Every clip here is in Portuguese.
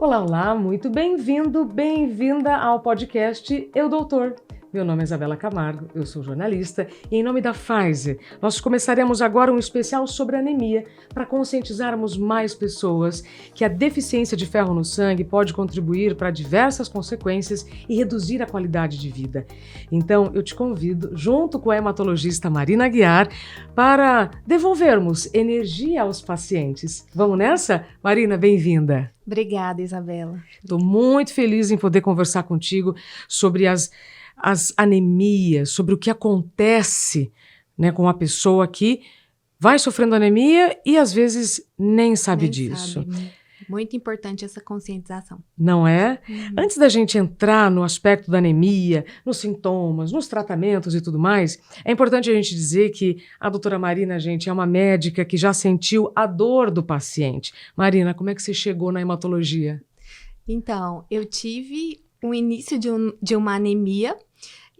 Olá, olá, muito bem-vindo, bem-vinda ao podcast Eu Doutor. Meu nome é Isabela Camargo, eu sou jornalista e em nome da Pfizer, nós começaremos agora um especial sobre anemia para conscientizarmos mais pessoas que a deficiência de ferro no sangue pode contribuir para diversas consequências e reduzir a qualidade de vida. Então, eu te convido, junto com a hematologista Marina Aguiar, para devolvermos energia aos pacientes. Vamos nessa? Marina, bem-vinda. Obrigada, Isabela. Estou muito feliz em poder conversar contigo sobre as anemias, sobre o que acontece, né, com uma pessoa que vai sofrendo anemia e às vezes nem sabe disso. Muito importante essa conscientização. Não é? Antes da gente entrar no aspecto da anemia, nos sintomas, nos tratamentos e tudo mais, é importante a gente dizer que a doutora Marina, gente, é uma médica que já sentiu a dor do paciente. Marina, como é que você chegou na hematologia? Então, eu tive o início de uma anemia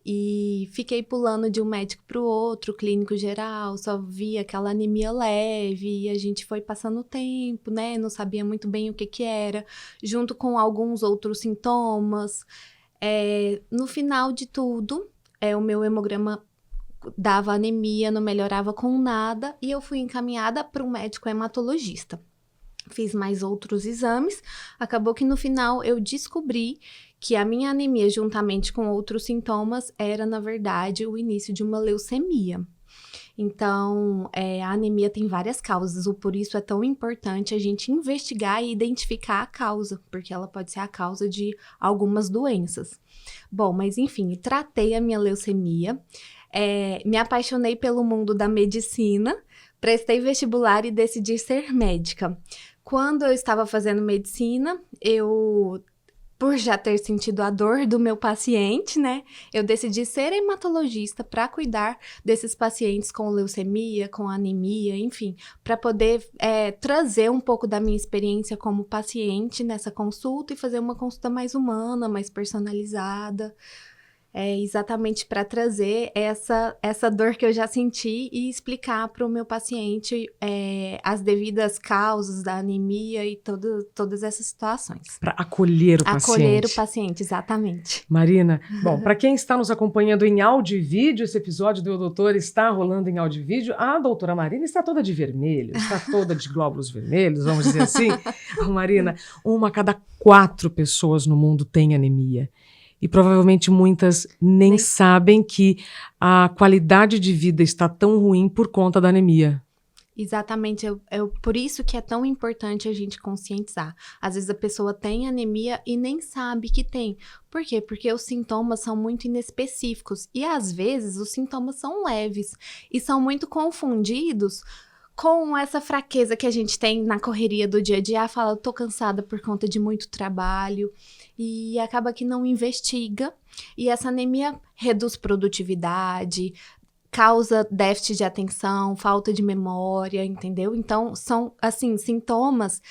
e fiquei pulando de um médico para o outro, clínico geral, só via aquela anemia leve e a gente foi passando o tempo, né? Não sabia muito bem o que era, junto com alguns outros sintomas. No final de tudo, o meu hemograma dava anemia, não melhorava com nada e eu fui encaminhada para um médico hematologista. Fiz mais outros exames, acabou que no final eu descobri que a minha anemia, juntamente com outros sintomas, era, na verdade, o início de uma leucemia. Então, a anemia tem várias causas, por isso é tão importante a gente investigar e identificar a causa, porque ela pode ser a causa de algumas doenças. Bom, mas enfim, tratei a minha leucemia, me apaixonei pelo mundo da medicina, prestei vestibular e decidi ser médica. Quando eu estava fazendo medicina, por já ter sentido a dor do meu paciente, né, eu decidi ser hematologista para cuidar desses pacientes com leucemia, com anemia, enfim, para poder trazer um pouco da minha experiência como paciente nessa consulta e fazer uma consulta mais humana, mais personalizada. Exatamente para trazer essa dor que eu já senti e explicar para o meu paciente as devidas causas da anemia e todas essas situações. Para acolher o paciente. Acolher o paciente, exatamente. Marina, bom, para quem está nos acompanhando em áudio e vídeo, esse episódio do Eu Doutor está rolando em áudio e vídeo, a doutora Marina está toda de vermelho, está toda de glóbulos vermelhos, vamos dizer assim. Marina, 1 a cada 4 pessoas no mundo tem anemia. E provavelmente muitas nem sabem que a qualidade de vida está tão ruim por conta da anemia. Exatamente, por isso que é tão importante a gente conscientizar. Às vezes a pessoa tem anemia e nem sabe que tem. Por quê? Porque os sintomas são muito inespecíficos e às vezes os sintomas são leves e são muito confundidos com essa fraqueza que a gente tem na correria do dia a dia. Fala, eu tô cansada por conta de muito trabalho. E acaba que não investiga, e essa anemia reduz produtividade, causa déficit de atenção, falta de memória, entendeu? Então, são, assim, sintomas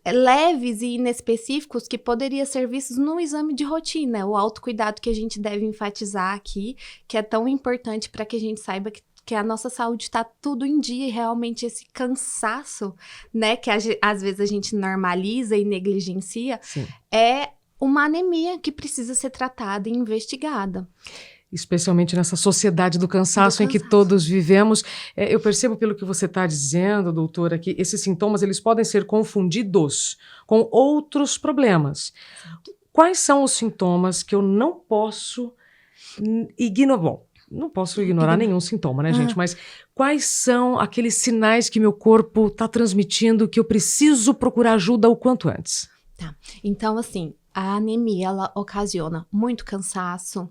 leves e inespecíficos que poderiam ser vistos no exame de rotina, o autocuidado que a gente deve enfatizar aqui, que é tão importante para que a gente saiba que a nossa saúde está tudo em dia e realmente esse cansaço, né, que às vezes a gente normaliza e negligencia, Sim. É uma anemia que precisa ser tratada e investigada. Especialmente nessa sociedade do cansaço em que todos vivemos. Eu percebo pelo que você está dizendo, doutora, que esses sintomas eles podem ser confundidos com outros problemas. Quais são os sintomas que eu não posso ignorar? Bom, não posso ignorar nenhum sintoma, né, gente? Mas quais são aqueles sinais que meu corpo está transmitindo que eu preciso procurar ajuda o quanto antes? Tá, então assim, a anemia, ela ocasiona muito cansaço,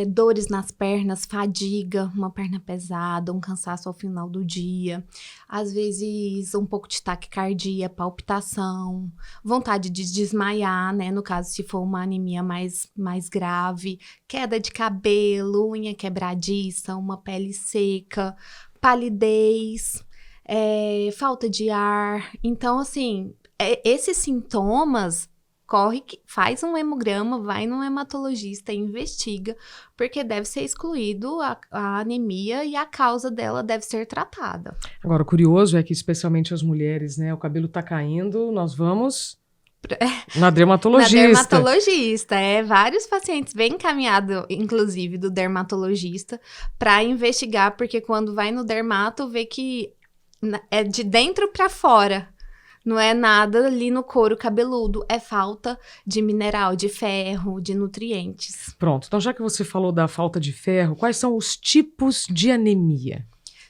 dores nas pernas, fadiga, uma perna pesada, um cansaço ao final do dia, às vezes um pouco de taquicardia, palpitação, vontade de desmaiar, né, no caso se for uma anemia mais grave, queda de cabelo, unha quebradiça, uma pele seca, palidez, falta de ar. Então, assim, esses sintomas faz um hemograma, vai num hematologista, investiga, porque deve ser excluído a anemia e a causa dela deve ser tratada. Agora, o curioso é que, especialmente as mulheres, né, o cabelo tá caindo, nós vamos Na dermatologista. Na dermatologista, vários pacientes vêm encaminhados, inclusive, do dermatologista, para investigar, porque quando vai no dermato, vê que é de dentro para fora. Não é nada ali no couro cabeludo, é falta de mineral, de ferro, de nutrientes. Pronto, então já que você falou da falta de ferro, quais são os tipos de anemia?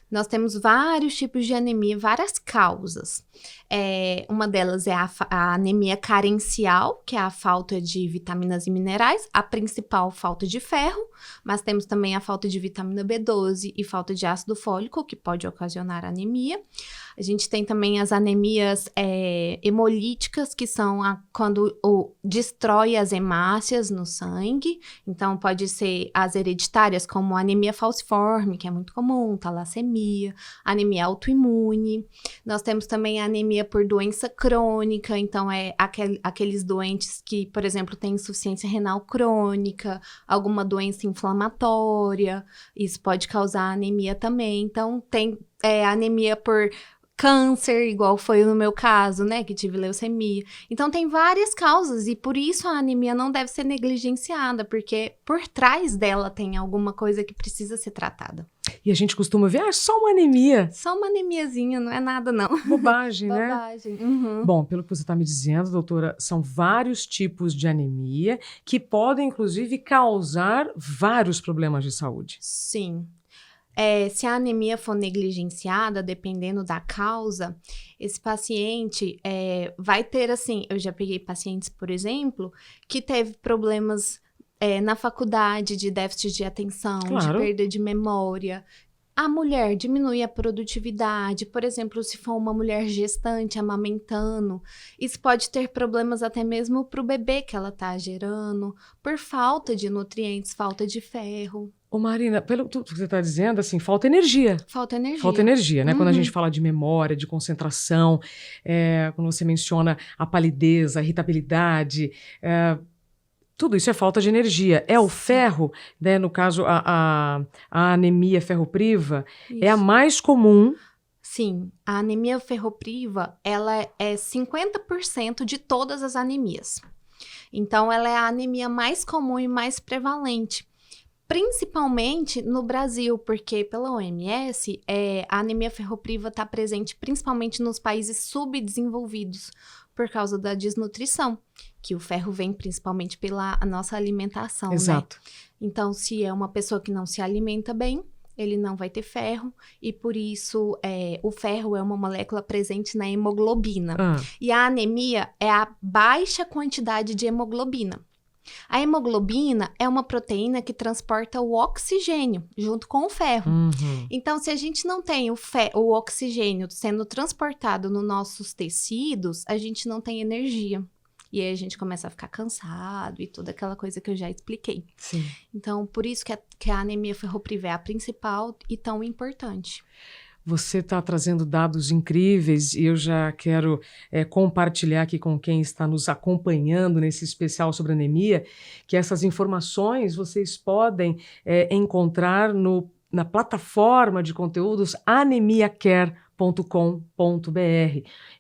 Nós temos vários tipos de anemia, várias causas. Uma delas é a anemia carencial, que é a falta de vitaminas e minerais, a principal falta de ferro, mas temos também a falta de vitamina B12 e falta de ácido fólico, que pode ocasionar anemia. A gente tem também as anemias hemolíticas, que são quando destrói as hemácias no sangue. Então, pode ser as hereditárias, como a anemia falciforme, que é muito comum, talassemia, anemia autoimune. Nós temos também a anemia por doença crônica, então aqueles doentes que, por exemplo, têm insuficiência renal crônica, alguma doença inflamatória, isso pode causar anemia também. Então, tem anemia por câncer, igual foi no meu caso, né, que tive leucemia. Então, tem várias causas e por isso a anemia não deve ser negligenciada, porque por trás dela tem alguma coisa que precisa ser tratada. E a gente costuma ver, só uma anemia. Só uma anemiazinha, não é nada não. Bobagem, né? Bobagem. Uhum. Bom, pelo que você está me dizendo, doutora, são vários tipos de anemia que podem, inclusive, causar vários problemas de saúde. Sim. Se a anemia for negligenciada, dependendo da causa, esse paciente vai ter, assim, eu já peguei pacientes, por exemplo, que teve problemas na faculdade de déficit de atenção, Claro. de perda de memória. A mulher diminui a produtividade, por exemplo, se for uma mulher gestante, amamentando, isso pode ter problemas até mesmo para o bebê que ela está gerando, por falta de nutrientes, falta de ferro. Ô Marina, pelo que você está dizendo, assim, falta energia. Falta energia. Falta energia, né? Uhum. Quando a gente fala de memória, de concentração, quando você menciona a palidez, a irritabilidade, tudo isso é falta de energia. O ferro, né? No caso, a anemia ferropriva, Isso. é a mais comum. Sim, a anemia ferropriva, ela é 50% de todas as anemias. Então, ela é a anemia mais comum e mais prevalente. Principalmente no Brasil, porque pela OMS, a anemia ferropriva está presente principalmente nos países subdesenvolvidos, por causa da desnutrição, que o ferro vem principalmente pela nossa alimentação, Exato. né? Então, se é uma pessoa que não se alimenta bem, ele não vai ter ferro, e por isso o ferro é uma molécula presente na hemoglobina. E a anemia é a baixa quantidade de hemoglobina. A hemoglobina é uma proteína que transporta o oxigênio junto com o ferro. Uhum. Então, se a gente não tem o oxigênio sendo transportado nos nossos tecidos, a gente não tem energia. E aí a gente começa a ficar cansado e toda aquela coisa que eu já expliquei. Sim. Então, por isso que a anemia ferropriva é a principal e tão importante. Você está trazendo dados incríveis e eu já quero compartilhar aqui com quem está nos acompanhando nesse especial sobre anemia, que essas informações vocês podem encontrar na plataforma de conteúdos anemiacare.com.br.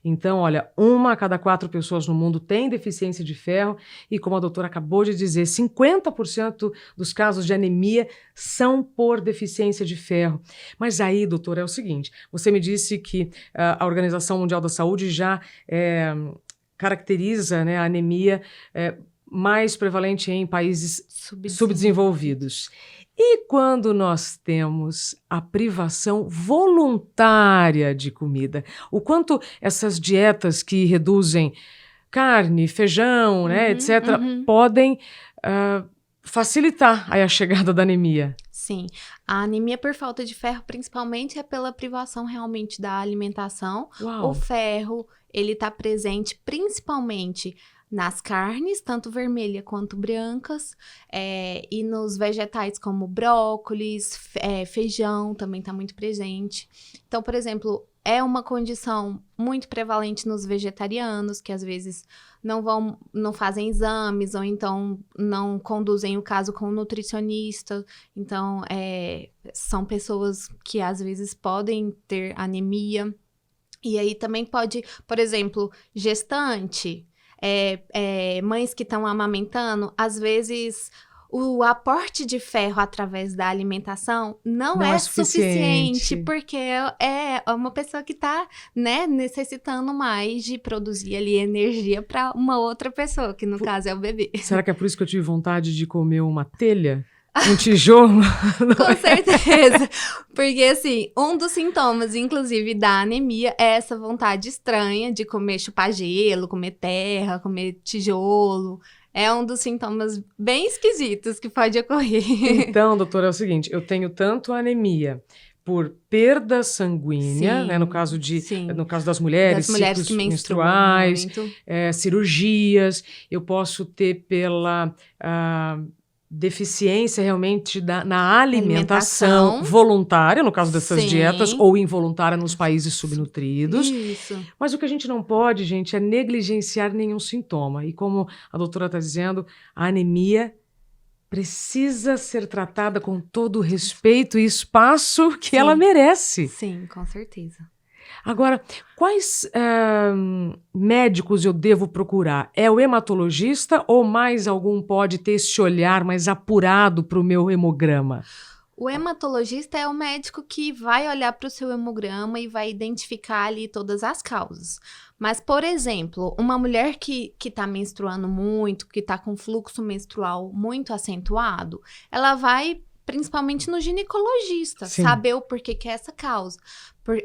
Então, olha, 1 a cada 4 pessoas no mundo tem deficiência de ferro e, como a doutora acabou de dizer, 50% dos casos de anemia são por deficiência de ferro. Mas aí, doutora, é o seguinte, você me disse que a Organização Mundial da Saúde já caracteriza, né, a anemia mais prevalente em países subdesenvolvidos. E quando nós temos a privação voluntária de comida, o quanto essas dietas que reduzem carne, feijão, né, etc., podem facilitar aí a chegada da anemia? Sim, a anemia por falta de ferro, principalmente, é pela privação realmente da alimentação. Uau. O ferro, ele está presente principalmente nas carnes, tanto vermelha quanto brancas, e nos vegetais como brócolis, feijão também está muito presente. Então, por exemplo, é uma condição muito prevalente nos vegetarianos, que às vezes não fazem exames, ou então não conduzem o caso com um nutricionista. Então, são pessoas que às vezes podem ter anemia. E aí também pode, por exemplo, gestante, mães que estão amamentando, às vezes o aporte de ferro através da alimentação não é suficiente, porque é uma pessoa que está, né, necessitando mais de produzir ali energia para uma outra pessoa, que no caso é o bebê. Será que é por isso que eu tive vontade de comer uma telha? Um tijolo? Com certeza. Porque, assim, um dos sintomas, inclusive, da anemia é essa vontade estranha de comer, chupar gelo, comer terra, comer tijolo. É um dos sintomas bem esquisitos que pode ocorrer. Então, doutora, é o seguinte, eu tenho tanto anemia por perda sanguínea, Sim, né, no caso das mulheres, ciclos que menstruais, cirurgias, eu posso ter pela deficiência realmente na alimentação voluntária, no caso dessas dietas, ou involuntária nos países subnutridos. Isso. Mas o que a gente não pode, gente, é negligenciar nenhum sintoma. E como a doutora está dizendo, a anemia precisa ser tratada com todo o respeito e espaço que ela merece. Sim, com certeza. Agora, quais médicos eu devo procurar? É o hematologista ou mais algum pode ter esse olhar mais apurado para o meu hemograma? O hematologista é o médico que vai olhar para o seu hemograma e vai identificar ali todas as causas. Mas, por exemplo, uma mulher que está menstruando muito, que está com fluxo menstrual muito acentuado, ela vai principalmente no ginecologista, saber o porquê que é essa causa.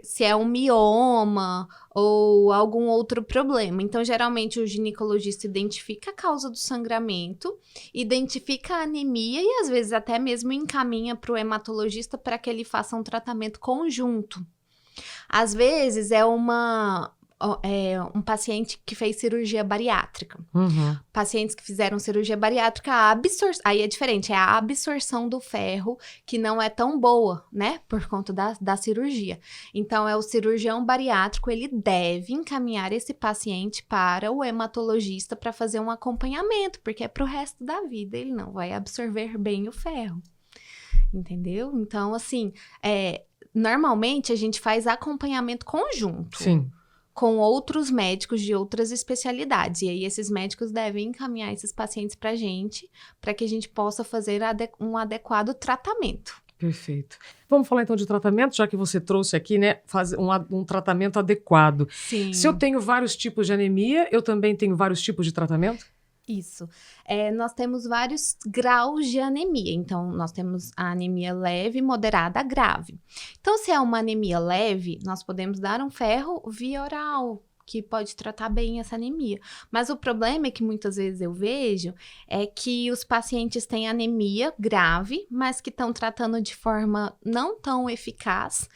Se é um mioma ou algum outro problema. Então, geralmente, o ginecologista identifica a causa do sangramento, identifica a anemia e, às vezes, até mesmo encaminha para o hematologista para que ele faça um tratamento conjunto. Às vezes, um paciente que fez cirurgia bariátrica. Pacientes que fizeram cirurgia bariátrica, aí é diferente, é a absorção do ferro que não é tão boa, né, por conta da cirurgia. Então, o cirurgião bariátrico, ele deve encaminhar esse paciente para o hematologista para fazer um acompanhamento, porque é pro resto da vida, ele não vai absorver bem o ferro. Entendeu? Então, assim, normalmente a gente faz acompanhamento conjunto. Sim. Com outros médicos de outras especialidades. E aí, esses médicos devem encaminhar esses pacientes para que a gente possa fazer um adequado tratamento. Perfeito. Vamos falar então de tratamento, já que você trouxe aqui, né, fazer um tratamento adequado. Sim. Se eu tenho vários tipos de anemia, eu também tenho vários tipos de tratamento? Isso. Nós temos vários graus de anemia. Então, nós temos a anemia leve, moderada, grave. Então, se é uma anemia leve, nós podemos dar um ferro via oral, que pode tratar bem essa anemia. Mas o problema é que muitas vezes eu vejo é que os pacientes têm anemia grave, mas que estão tratando de forma não tão eficaz.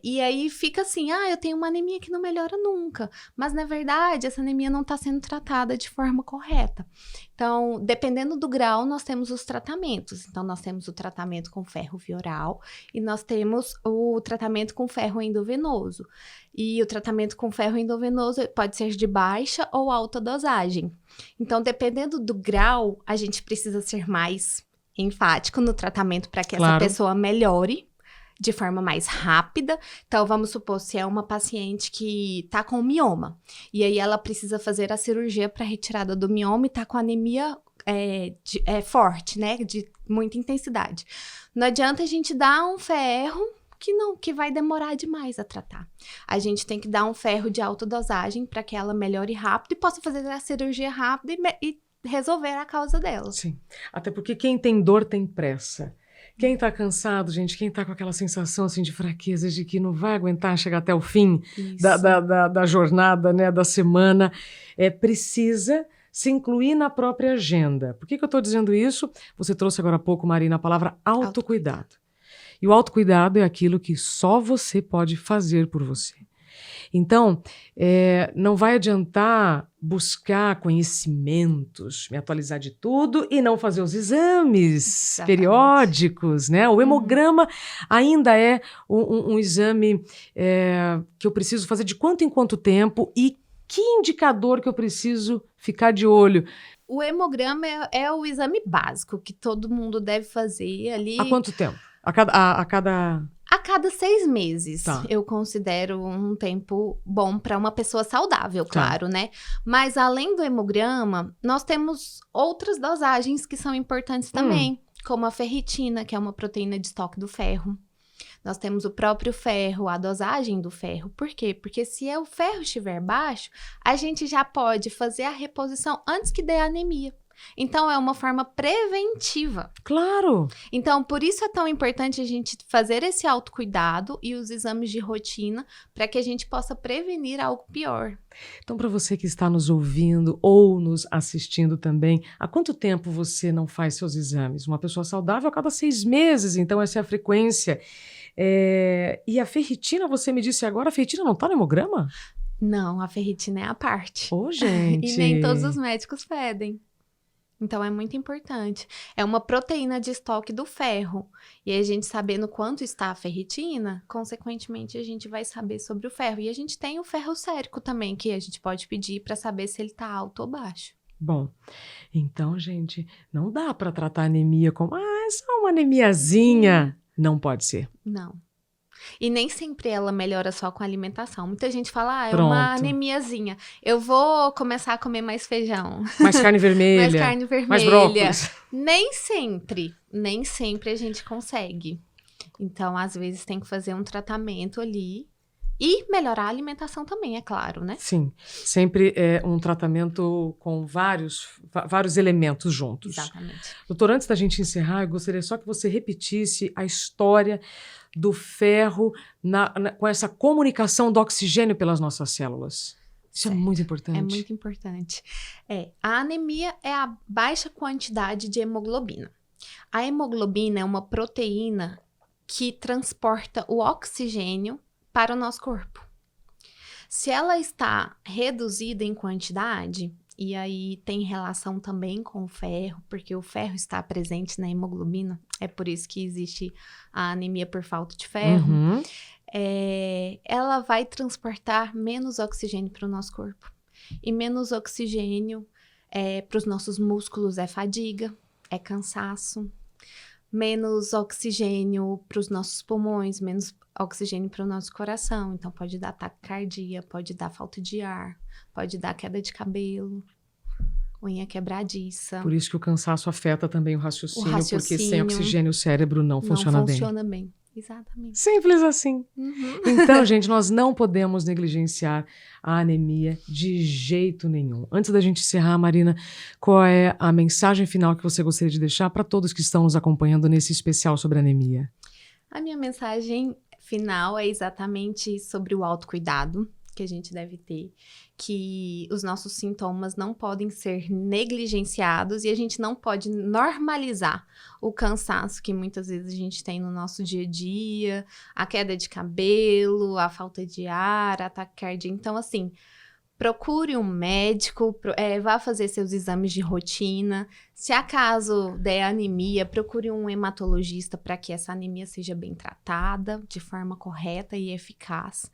E aí fica assim, eu tenho uma anemia que não melhora nunca. Mas, na verdade, essa anemia não está sendo tratada de forma correta. Então, dependendo do grau, nós temos os tratamentos. Então, nós temos o tratamento com ferro via oral e nós temos o tratamento com ferro endovenoso. E o tratamento com ferro endovenoso pode ser de baixa ou alta dosagem. Então, dependendo do grau, a gente precisa ser mais enfático no tratamento para que essa pessoa melhore de forma mais rápida. Então, vamos supor, se é uma paciente que está com mioma, e aí ela precisa fazer a cirurgia para retirada do mioma e está com anemia forte, né, de muita intensidade. Não adianta a gente dar um ferro que vai demorar demais a tratar. A gente tem que dar um ferro de alta dosagem para que ela melhore rápido e possa fazer a cirurgia rápida e resolver a causa dela. Sim, até porque quem tem dor tem pressa. Quem tá cansado, gente, quem tá com aquela sensação assim de fraqueza, de que não vai aguentar chegar até o fim da jornada, né, da semana, precisa se incluir na própria agenda. Por que eu estou dizendo isso? Você trouxe agora há pouco, Marina, a palavra autocuidado. E o autocuidado é aquilo que só você pode fazer por você. Então, não vai adiantar buscar conhecimentos, me atualizar de tudo e não fazer os exames periódicos, né? O hemograma ainda é um exame que eu preciso fazer de quanto em quanto tempo e que indicador que eu preciso ficar de olho. O hemograma é o exame básico que todo mundo deve fazer ali. Há quanto tempo? A cada A cada 6 meses, Tá. eu considero um tempo bom para uma pessoa saudável, claro, né? Mas além do hemograma, nós temos outras dosagens que são importantes também, como a ferritina, que é uma proteína de estoque do ferro. Nós temos o próprio ferro, a dosagem do ferro. Por quê? Porque se o ferro estiver baixo, a gente já pode fazer a reposição antes que dê anemia. Então, é uma forma preventiva. Claro! Então, por isso é tão importante a gente fazer esse autocuidado e os exames de rotina para que a gente possa prevenir algo pior. Então, para você que está nos ouvindo ou nos assistindo também, há quanto tempo você não faz seus exames? Uma pessoa saudável a cada 6 meses, então essa é a frequência. E a ferritina, você me disse agora, a ferritina não está no hemograma? Não, a ferritina é a parte. Ô, gente! E nem todos os médicos pedem. Então, é muito importante. É uma proteína de estoque do ferro. E a gente sabendo quanto está a ferritina, consequentemente, a gente vai saber sobre o ferro. E a gente tem o ferro sérico também, que a gente pode pedir para saber se ele está alto ou baixo. Bom, então, gente, não dá para tratar anemia como, é só uma anemiazinha. Não pode ser. Não. E nem sempre ela melhora só com a alimentação. Muita gente fala, é Pronto. uma anemiazinha. Eu vou começar a comer mais feijão. Mais carne vermelha. Mais carne vermelha. Mais brócolis. Nem sempre a gente consegue. Então, às vezes, tem que fazer um tratamento ali. E melhorar a alimentação também, é claro, né? Sim, sempre é um tratamento com vários elementos juntos. Exatamente. Doutor, antes da gente encerrar, eu gostaria só que você repetisse a história do ferro com essa comunicação do oxigênio pelas nossas células. Isso Certo. é muito importante. É muito importante. A anemia é a baixa quantidade de hemoglobina. A hemoglobina é uma proteína que transporta o oxigênio para o nosso corpo. Se ela está reduzida em quantidade, e aí tem relação também com o ferro, porque o ferro está presente na hemoglobina, é por isso que existe a anemia por falta de ferro, Uhum. Ela vai transportar menos oxigênio para o nosso corpo. E menos oxigênio para os nossos músculos é fadiga, é cansaço. Menos oxigênio para os nossos pulmões, menos oxigênio para o nosso coração. Então, pode dar taquicardia, pode dar falta de ar, pode dar queda de cabelo, unha quebradiça. Por isso que o cansaço afeta também o raciocínio, porque sem oxigênio o cérebro não funciona bem. Não funciona bem. Exatamente. Simples assim. Uhum. Então, gente, nós não podemos negligenciar a anemia de jeito nenhum. Antes da gente encerrar, Marina, qual é a mensagem final que você gostaria de deixar para todos que estão nos acompanhando nesse especial sobre anemia? A minha mensagem final é exatamente sobre o autocuidado que a gente deve ter, que os nossos sintomas não podem ser negligenciados e a gente não pode normalizar o cansaço que muitas vezes a gente tem no nosso dia a dia, a queda de cabelo, a falta de ar, a taquicardia. Então, assim, procure um médico, vá fazer seus exames de rotina. Se acaso der anemia, procure um hematologista para que essa anemia seja bem tratada de forma correta e eficaz.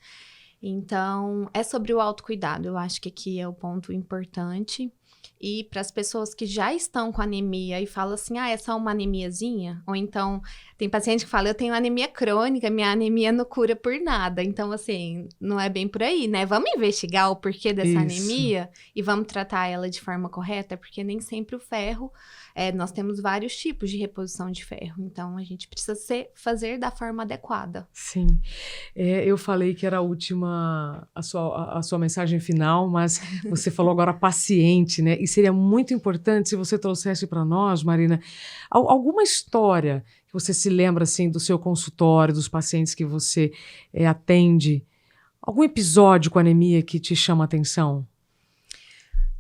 Então, é sobre o autocuidado. Eu acho que aqui é o ponto importante. E para as pessoas que já estão com anemia e falam assim, é só uma anemiazinha? Ou então, tem paciente que fala, eu tenho anemia crônica, minha anemia não cura por nada. Então, assim, não é bem por aí, né? Vamos investigar o porquê dessa anemia e vamos tratar ela de forma correta, porque nem sempre o ferro, nós temos vários tipos de reposição de ferro. Então, a gente precisa fazer da forma adequada. Sim. Eu falei que era a última, a sua mensagem final, mas você falou agora paciente, né? E seria muito importante se você trouxesse para nós, Marina, alguma história que você se lembra, assim, do seu consultório, dos pacientes que você atende, algum episódio com anemia que te chama a atenção?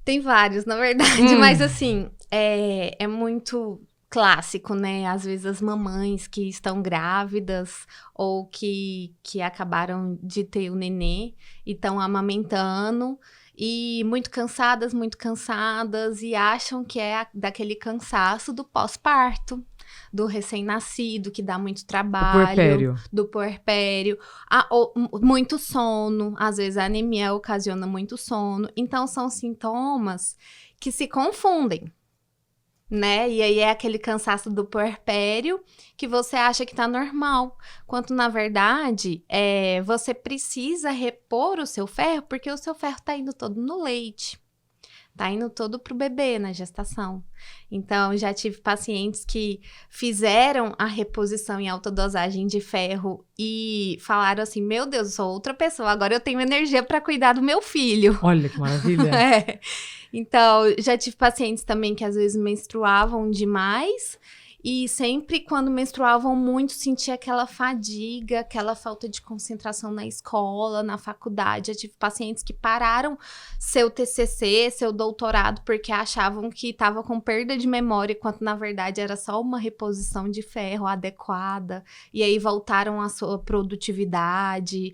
Tem vários, na verdade, mas assim, é muito clássico, né? Às vezes as mamães que estão grávidas ou que acabaram de ter o nenê e estão amamentando e muito cansadas e acham que é daquele cansaço do pós-parto, do recém-nascido, que dá muito trabalho. Do puerpério. Muito sono. Às vezes a anemia ocasiona muito sono. Então, são sintomas que se confundem. né? E aí é aquele cansaço do puerpério que você acha que tá normal. Quanto, na verdade, você precisa repor o seu ferro, porque o seu ferro tá indo todo no leite. Tá indo todo pro bebê na gestação. Então, já tive pacientes que fizeram a reposição em alta dosagem de ferro e falaram assim, meu Deus, eu sou outra pessoa, agora eu tenho energia para cuidar do meu filho. Olha que maravilha. Então, já tive pacientes também que às vezes menstruavam demais e sempre quando menstruavam muito sentia aquela fadiga, aquela falta de concentração na escola, na faculdade. Já tive pacientes que pararam seu TCC, seu doutorado, porque achavam que estava com perda de memória, quando na verdade era só uma reposição de ferro adequada. E aí voltaram à sua produtividade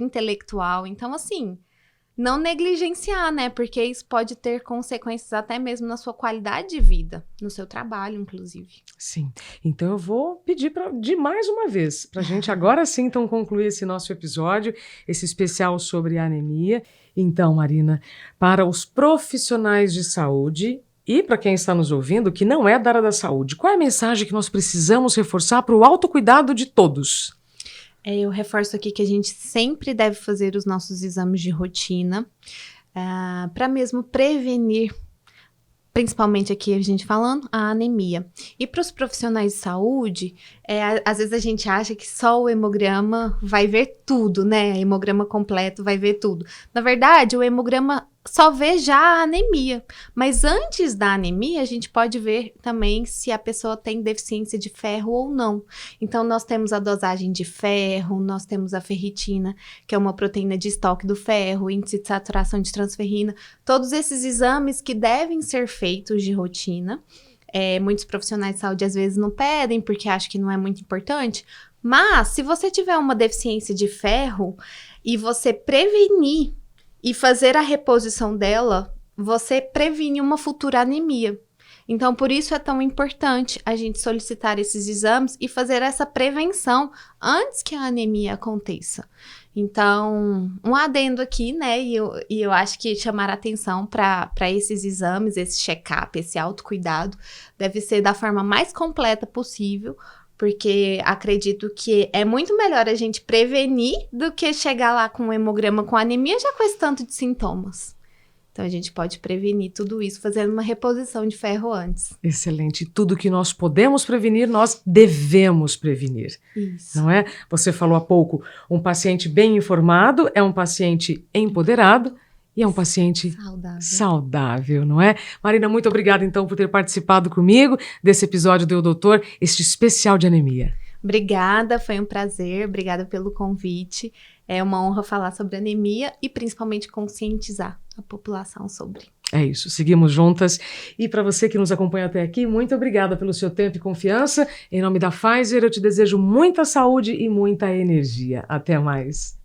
intelectual. Então, assim, não negligenciar, né? Porque isso pode ter consequências até mesmo na sua qualidade de vida, no seu trabalho, inclusive. Sim. Então eu vou pedir de mais uma vez, para a gente agora sim então concluir esse nosso episódio, esse especial sobre a anemia. Então, Marina, para os profissionais de saúde e para quem está nos ouvindo que não é da área da saúde, qual é a mensagem que nós precisamos reforçar para o autocuidado de todos? Eu reforço aqui que a gente sempre deve fazer os nossos exames de rotina para mesmo prevenir, principalmente aqui a gente falando, a anemia. E para os profissionais de saúde, às vezes a gente acha que só o hemograma vai ver tudo, né? Hemograma completo vai ver tudo. Na verdade, o hemograma só vê já a anemia. Mas antes da anemia, a gente pode ver também se a pessoa tem deficiência de ferro ou não. Então, nós temos a dosagem de ferro, nós temos a ferritina, que é uma proteína de estoque do ferro, índice de saturação de transferrina. Todos esses exames que devem ser feitos de rotina. Muitos profissionais de saúde às vezes não pedem, porque acham que não é muito importante. Mas, se você tiver uma deficiência de ferro e você prevenir e fazer a reposição dela, você previne uma futura anemia. Então, por isso é tão importante a gente solicitar esses exames e fazer essa prevenção antes que a anemia aconteça. Então, um adendo aqui, né? E eu acho que chamar a atenção para esses exames, esse check-up, esse autocuidado, deve ser da forma mais completa possível, porque acredito que é muito melhor a gente prevenir do que chegar lá com um hemograma com anemia já com esse tanto de sintomas. Então, a gente pode prevenir tudo isso fazendo uma reposição de ferro antes. Excelente. Tudo que nós podemos prevenir, nós devemos prevenir. Isso. Não é? Você falou há pouco, um paciente bem informado é um paciente empoderado e é um paciente saudável, não é? Marina, muito obrigada, então, por ter participado comigo desse episódio do Eu Doutor, este especial de anemia. Obrigada, foi um prazer. Obrigada pelo convite. É uma honra falar sobre anemia e, principalmente, conscientizar a população sobre. É isso, seguimos juntas. E para você que nos acompanha até aqui, muito obrigada pelo seu tempo e confiança. Em nome da Pfizer, eu te desejo muita saúde e muita energia. Até mais.